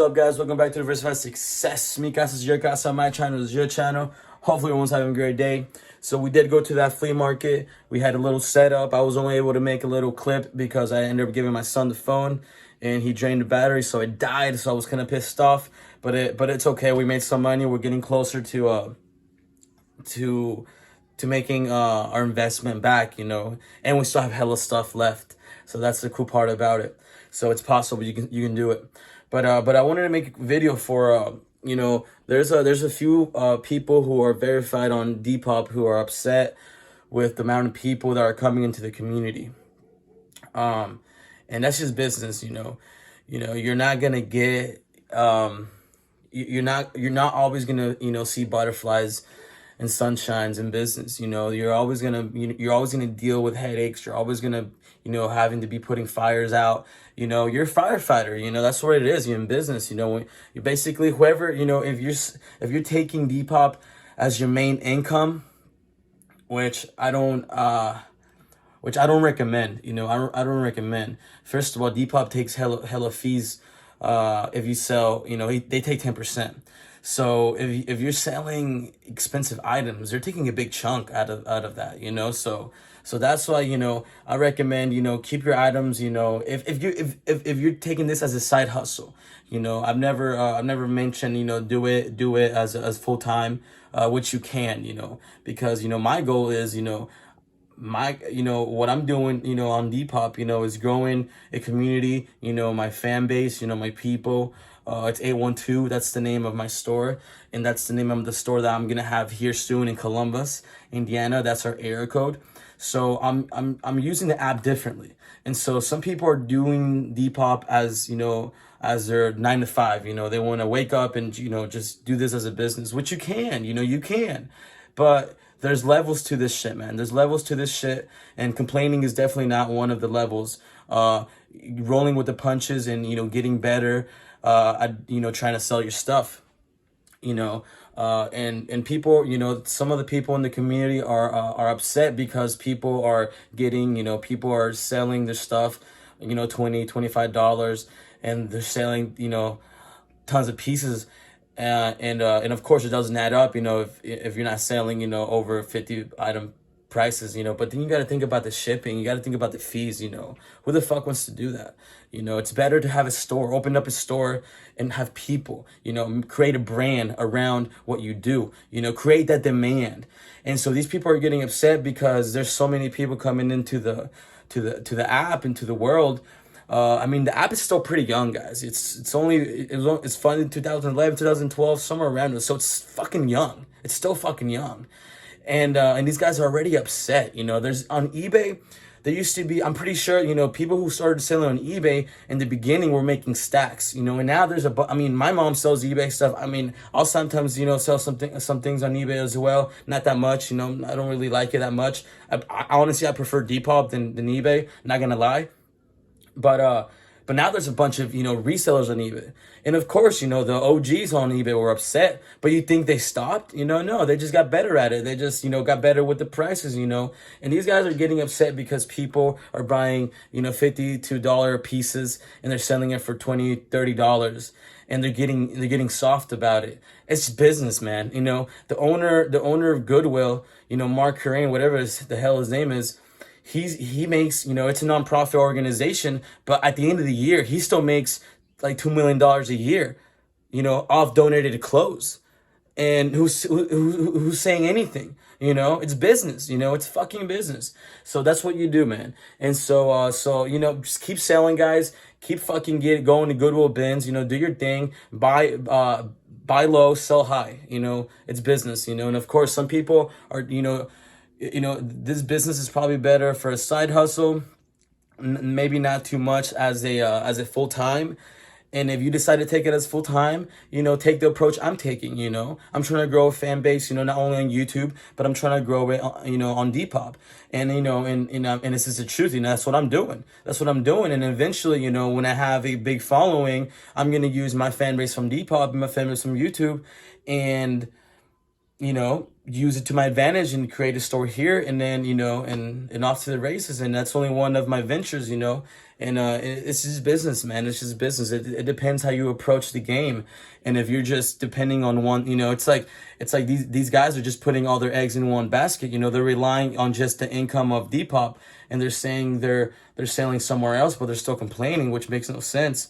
What's up, guys? Welcome back to Diversified Success. Mi casa is your casa, my channel is your channel. Hopefully everyone's having a great day. So we did go to that flea market. We had a little setup. I was only able to make a little clip because I ended up giving my son the phone and he drained the battery, so it died. So I was kind of pissed off, but it's okay. We made some money. We're getting closer to making our investment back, and we still have hella stuff left. So that's the cool part about it. So it's possible you can do it. But I wanted to make a video for there's a few people who are verified on Depop who are upset with the amount of people that are coming into the community. And that's just business, you're not gonna get you're not always gonna see butterflies and sunshines in business. You're always gonna deal with headaches. You're always gonna having to be putting fires out. You're a firefighter. That's what it is. You're in business. You basically, whoever, if you're taking Depop as your main income, which I don't recommend. I don't recommend. First of all, Depop takes hella fees. If you sell, they take 10%. So if you're selling expensive items, they're taking a big chunk out of that, So that's why, I recommend, keep your items, if you're taking this as a side hustle, I've never mentioned, do it as full time, which you can, because, my goal is, what I'm doing, on Depop, is growing a community, my fan base, my people. It's 812. That's the name of my store, and that's the name of the store that I'm gonna have here soon in Columbus, Indiana. That's our area code. So I'm using the app differently, and so some people are doing Depop as as their 9 to 5. They want to wake up and just do this as a business, which you can. You can, but there's levels to this shit, man. There's levels to this shit, and complaining is definitely not one of the levels. Rolling with the punches and getting better at trying to sell your stuff, and people, some of the people in the community are upset because people are getting, people are selling their stuff, $20-$25, and they're selling tons of pieces. And of course it doesn't add up, if you're not selling, over 50 item prices, but then you got to think about the shipping. You got to think about the fees. Who the fuck wants to do that? It's better to have a store, open up a store and have people, create a brand around what you do, create that demand. And so these people are getting upset because there's so many people coming into the app, into the world. The app is still pretty young, guys. It's funded in 2011, 2012, somewhere around it. So it's fucking young. It's still fucking young. And these guys are already upset. There's on eBay, there used to be, I'm pretty sure, people who started selling on eBay in the beginning were making stacks, and now there's my mom sells eBay stuff. I'll sometimes, sell some things on eBay as well. Not that much, I don't really like it that much. I honestly, I prefer Depop than eBay, not gonna lie. But now there's a bunch of, resellers on eBay. And of course, the OGs on eBay were upset, but you think they stopped? No, they just got better at it. They just, got better with the prices, and these guys are getting upset because people are buying, $52 pieces and they're selling it for $20-$30, and they're getting soft about it. It's business, man. The owner of Goodwill, Mark Corain, whatever the hell his name is, he makes, it's a nonprofit organization, but at the end of the year, he still makes like $2 million a year, off donated clothes. And who's saying anything? It's business, it's fucking business. So that's what you do, man. And so just keep selling, guys. Keep fucking going to Goodwill bins, do your thing, buy low, sell high, it's business, and of course some people are, this business is probably better for a side hustle, maybe not too much as a full time. And if you decide to take it as full time, take the approach I'm taking. I'm trying to grow a fan base, not only on YouTube, but I'm trying to grow it, on Depop. And and this is the truth. That's what I'm doing. And eventually, when I have a big following, I'm gonna use my fan base from Depop and my fan base from YouTube, and use it to my advantage and create a store here, and then, and off to the races. And that's only one of my ventures, and it's just business, man. It's just business. It depends how you approach the game. And if you're just depending on one, it's like these guys are just putting all their eggs in one basket. They're relying on just the income of Depop, and they're saying they're selling somewhere else, but they're still complaining, which makes no sense.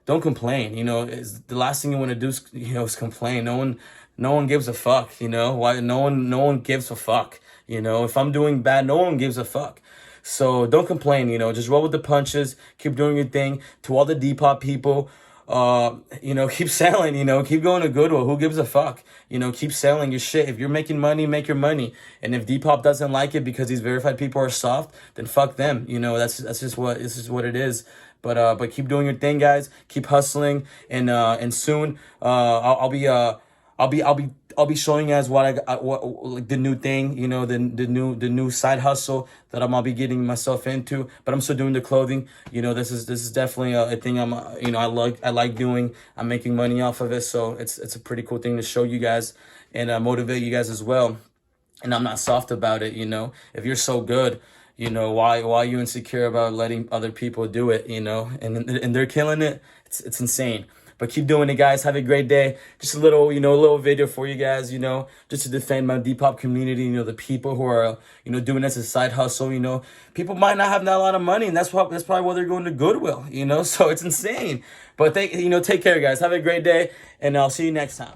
Don't complain. Is the last thing you want to do is, is complain. No one gives a fuck. Why? No one gives a fuck. If I'm doing bad, no one gives a fuck. So don't complain. Just roll with the punches. Keep doing your thing. To all the Depop people, keep selling. Keep going to Goodwill. Who gives a fuck? Keep selling your shit. If you're making money, make your money. And if Depop doesn't like it because these verified people are soft, then fuck them. That's just what it is. But keep doing your thing, guys. Keep hustling, and soon I'll be showing you guys what like the new thing, the new side hustle that I'll be getting myself into. But I'm still doing the clothing. This is definitely a thing I like doing. I'm making money off of it, so it's a pretty cool thing to show you guys and motivate you guys as well. And I'm not soft about it. If you're so good, why are you insecure about letting other people do it? And they're killing it. It's insane. But keep doing it, guys. Have a great day. Just a little, a little video for you guys, just to defend my Depop community, the people who are, doing this as a side hustle, people might not have that lot of money, and that's probably why they're going to Goodwill, so it's insane. But take care, guys. Have a great day, and I'll see you next time.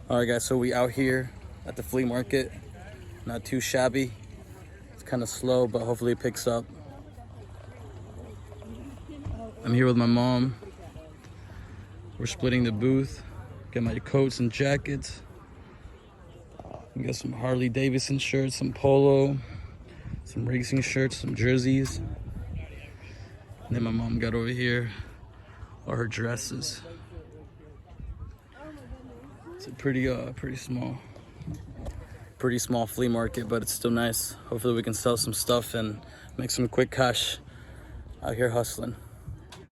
All right, guys, so we out here at the flea market. Not too shabby. It's kind of slow, but hopefully it picks up. I'm here with my mom. We're splitting the booth. Got my coats and jackets. We got some Harley Davidson shirts, some polo, some racing shirts, some jerseys. And then my mom got over here all her dresses. It's a pretty small flea market, but it's still nice. Hopefully we can sell some stuff and make some quick cash out here hustling.